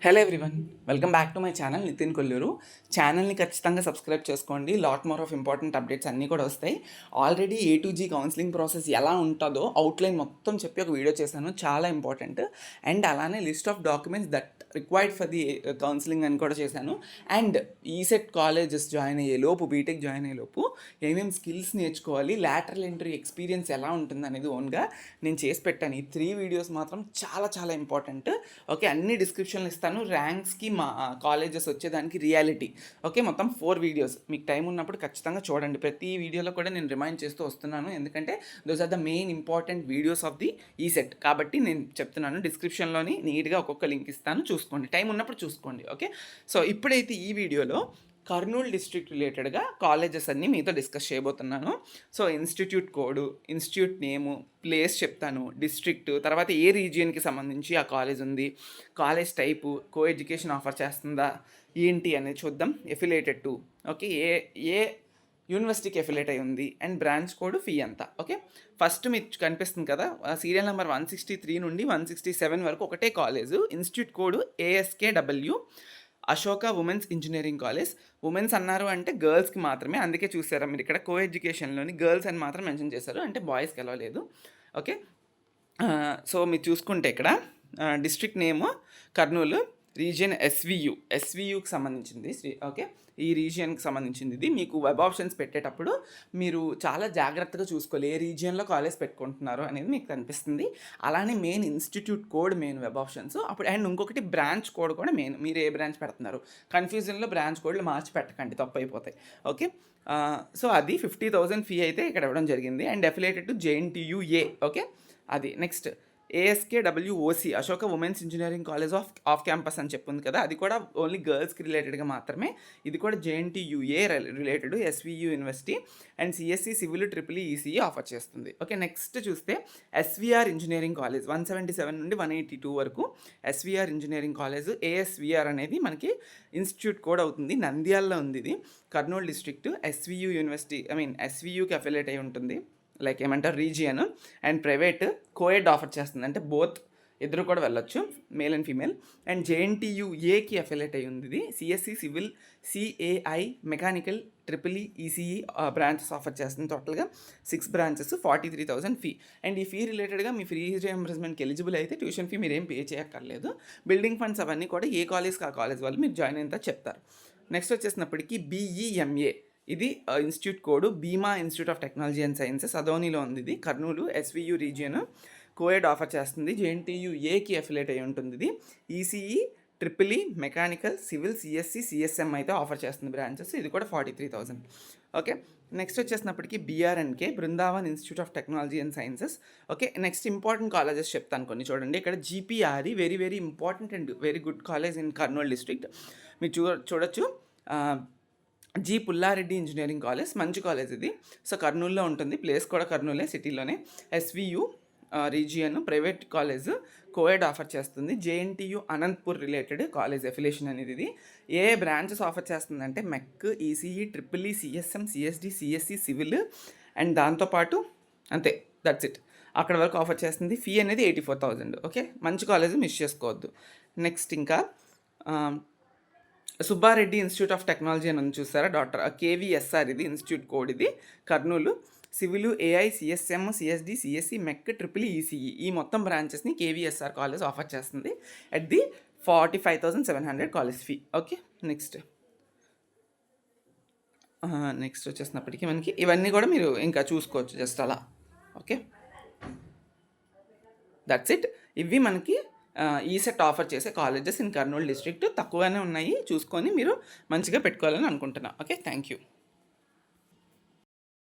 Hello everyone, welcome back to my channel Nitin Kolluru. ఛానల్ని ఖచ్చితంగా subscribe చేసుకోండి. Lot more of important updates అన్నీ కూడా వస్తాయి. Already A to G counselling process ఎలా ఉంటుందో అవుట్లైన్ మొత్తం చెప్పి ఒక వీడియో చేశాను, చాలా ఇంపార్టెంట్. అండ్ అలానే list of documents that required for the counselling అని కూడా చేశాను. అండ్ ఈసెట్ కాలేజెస్ జాయిన్ అయ్యేలోపు, బీటెక్ జాయిన్ అయ్యేలోపు ఏమేమి స్కిల్స్ నేర్చుకోవాలి, లాటరల్ ఎంట్రీ ఎక్స్పీరియన్స్ ఎలా ఉంటుంది అనేది ఓన్గా నేను చేసి పెట్టాను. ఈ 3 వీడియోస్ మాత్రం చాలా చాలా ఇంపార్టెంట్. ఓకే, అన్ని డిస్క్రిప్షన్లు ఇస్తాను. ర్యాంక్స్కి మా కాలేజెస్ వచ్చేదానికి రియాలిటీ. ఓకే, మొత్తం 4 వీడియోస్. మీకు టైం ఉన్నప్పుడు ఖచ్చితంగా చూడండి. ప్రతి వీడియోలో కూడా నేను రిమైండ్ చేస్తూ వస్తున్నాను, ఎందుకంటే those are the main important videos of the ECET. కాబట్టి నేను చెప్తున్నాను, డిస్క్రిప్షన్లోని నీట్గా ఒక్కొక్క లింక్ ఇస్తాను, చూసుకోండి. టైం ఉన్నప్పుడు చూసుకోండి. ఓకే, సో ఇప్పుడైతే ఈ వీడియోలో కర్నూలు డిస్ట్రిక్ట్ రిలేటెడ్గా కాలేజెస్ అన్నీ మీతో డిస్కస్ చేయబోతున్నాను. సో ఇన్స్టిట్యూట్ కోడ్, ఇన్స్టిట్యూట్ నేము, ప్లేస్ చెప్తాను, డిస్ట్రిక్ట్, తర్వాత ఏ రీజియన్కి సంబంధించి ఆ కాలేజ్ ఉంది, college type, co education offer చేస్తుందా ఏంటి అనేది చూద్దాం. ఎఫిలేటెడ్ టు, ఓకే, ఏ యూనివర్సిటీకి ఎఫిలేట్ అయి ఉంది, అండ్ బ్రాంచ్ కోడ్, ఫీ అంతా. ఓకే, ఫస్ట్ మీకు కనిపిస్తుంది కదా, సీరియల్ నెంబర్ 163 నుండి 167 వరకు ఒకటే college. Institute code ASKW, Ashoka women's engineering college. Women's అన్నారు అంటే గర్ల్స్కి మాత్రమే, అందుకే చూసారా మీరు ఇక్కడ కో ఎడ్యుకేషన్లోని గర్ల్స్ అని మాత్రం మెన్షన్ చేశారు, అంటే బాయ్స్కి ఎలా లేదు. ఓకే, సో మీరు చూసుకుంటే ఇక్కడ డిస్ట్రిక్ట్ నేమ్ కర్నూలు, రీజియన్ ఎస్వియుకి సంబంధించింది. ఓకే, ఈ రీజియన్కి సంబంధించింది. ఇది మీకు వెబ్ ఆప్షన్స్ పెట్టేటప్పుడు మీరు చాలా జాగ్రత్తగా చూసుకోవాలి, ఏ రీజియన్లో కాలేజ్ పెట్టుకుంటున్నారు అనేది మీకు కనిపిస్తుంది. అలానే main institute code, main web options. అప్పుడు అండ్ ఇంకొకటి బ్రాంచ్ కోడ్ కూడా మెయిన్. మీరు ఏ బ్రాంచ్ పెడుతున్నారు, కన్ఫ్యూజన్లో బ్రాంచ్ కోడ్లు మార్చి పెట్టకండి, తప్పు అయిపోతాయి. ఓకే, సో అది 50,000 ఫీ అయితే ఇక్కడ ఇవ్వడం జరిగింది. And affiliated to JNTUA. Okay, అది next ASKWOC, Ashoka women's engineering college of campus అని చెప్పింది కదా, అది కూడా ఓన్లీ గర్ల్స్కి రిలేటెడ్గా మాత్రమే. ఇది కూడా JNTUA related, SVU university. And CSE civil EEE offer చేస్తుంది. ఓకే, నెక్స్ట్ చూస్తే SVR ఇంజనీరింగ్ కాలేజ్ 177 నుండి 182 వరకు. SVR ఇంజనీరింగ్ కాలేజ్, ASVR అనేది మనకి ఇన్స్టిట్యూట్ కోడ్ అవుతుంది. నంద్యాలలో ఉంది ఇది, కర్నూలు డిస్ట్రిక్ట్. SVU యూనివర్సిటీ, SVUకి అఫిలియేట్ అయి ఉంటుంది, లైక్ ఏమంటారు region. And private coed offer చేస్తుంది, అంటే బోత్, ఇద్దరు కూడా వెళ్ళొచ్చు, మేల్ అండ్ ఫీమేల్. అండ్ JNTUAకి అఫిలియేట్ అయి ఉంది ఇది. CSE civil, CAI mechanical, EEE branches offer చేస్తుంది. టోటల్గా 6 బ్రాంచెస్, 43,000 ఫీ. అండ్ ఈ ఫీ రిలేటెడ్గా మీ ఫ్రీ రియంబర్స్మెంట్కి ఎలిజిబుల్ అయితే ట్యూషన్ ఫీ మీరేం పే చేయక్కర్లేదు. బిల్డింగ్ ఫండ్స్ అవన్నీ కూడా ఏ కాలేజ్కి ఆ కాలేజ్ వాళ్ళు మీరు జాయిన్ అయినంత చెప్తారు. నెక్స్ట్ వచ్చేసినప్పటికీ BEMA, ఇది institute code Bheema institute of technology and sciences, అదోనిలో ఉంది ఇది, Kurnool SVU region. Coed offer చేస్తుంది. JNTUAకి అఫిలియేట్ అయి ఉంటుంది ఇది. ECE, EEE mechanical, civil, CSE, CSM అయితే ఆఫర్ చేస్తుంది బ్రాంచెస్. ఇది కూడా 43,000. ఓకే, నెక్స్ట్ వచ్చేసినప్పటికీ BRNK, Brindavan institute of technology and sciences. Okay, next important colleges చెప్తాను కొన్ని, చూడండి. ఇక్కడ GPRE, very very important and very good college in Kurnool district. మీరు చూడొచ్చు. జి పుల్లారెడ్డి ఇంజనీరింగ్ కాలేజ్, మంచి కాలేజ్ ఇది. సో కర్నూలులో ఉంటుంది, ప్లేస్ కూడా కర్నూలే, సిటీలోనే. SVU region, private college, co-ed offer చేస్తుంది. JNTU Anantapur related college affiliation అనేది ఇది. ఏ బ్రాంచెస్ ఆఫర్ చేస్తుందంటే MEC, ECE, EEE, CSM, CSD, CSE civil. And దాంతోపాటు అంతే, దట్స్ ఇట్, అక్కడ వరకు ఆఫర్ చేస్తుంది. ఫీ అనేది 84,000. ఓకే, మంచి కాలేజ్, మిస్ చేసుకోవద్దు. నెక్స్ట్ ఇంకా సుబ్బారెడ్డి ఇన్స్టిట్యూట్ ఆఫ్ టెక్నాలజీ అని ఉంది, చూసారా, డాక్టర్ KVSR, ఇది ఇన్స్టిట్యూట్ కోడ్, ఇది Kurnool. Civil, AI, CSM, CSD, CSE, MEC, EEE, ECE, ఈ మొత్తం బ్రాంచెస్ని KVSR కాలేజ్ ఆఫర్ చేస్తుంది at the 45,700 college fee. Okay, next వచ్చేసినప్పటికీ మనకి ఇవన్నీ కూడా మీరు ఇంకా చూసుకోవచ్చు, జస్ట్ అలా. Okay, that's it. ఇవి మనకి ఈసెట్ ఆఫర్ చేసే కాలేజెస్ ఇన్ కర్నూలు డిస్ట్రిక్ట్. తక్కువగానే ఉన్నాయి, చూసుకొని మీరు మంచిగా పెట్టుకోవాలని అనుకుంటున్నాను. Okay, thank you.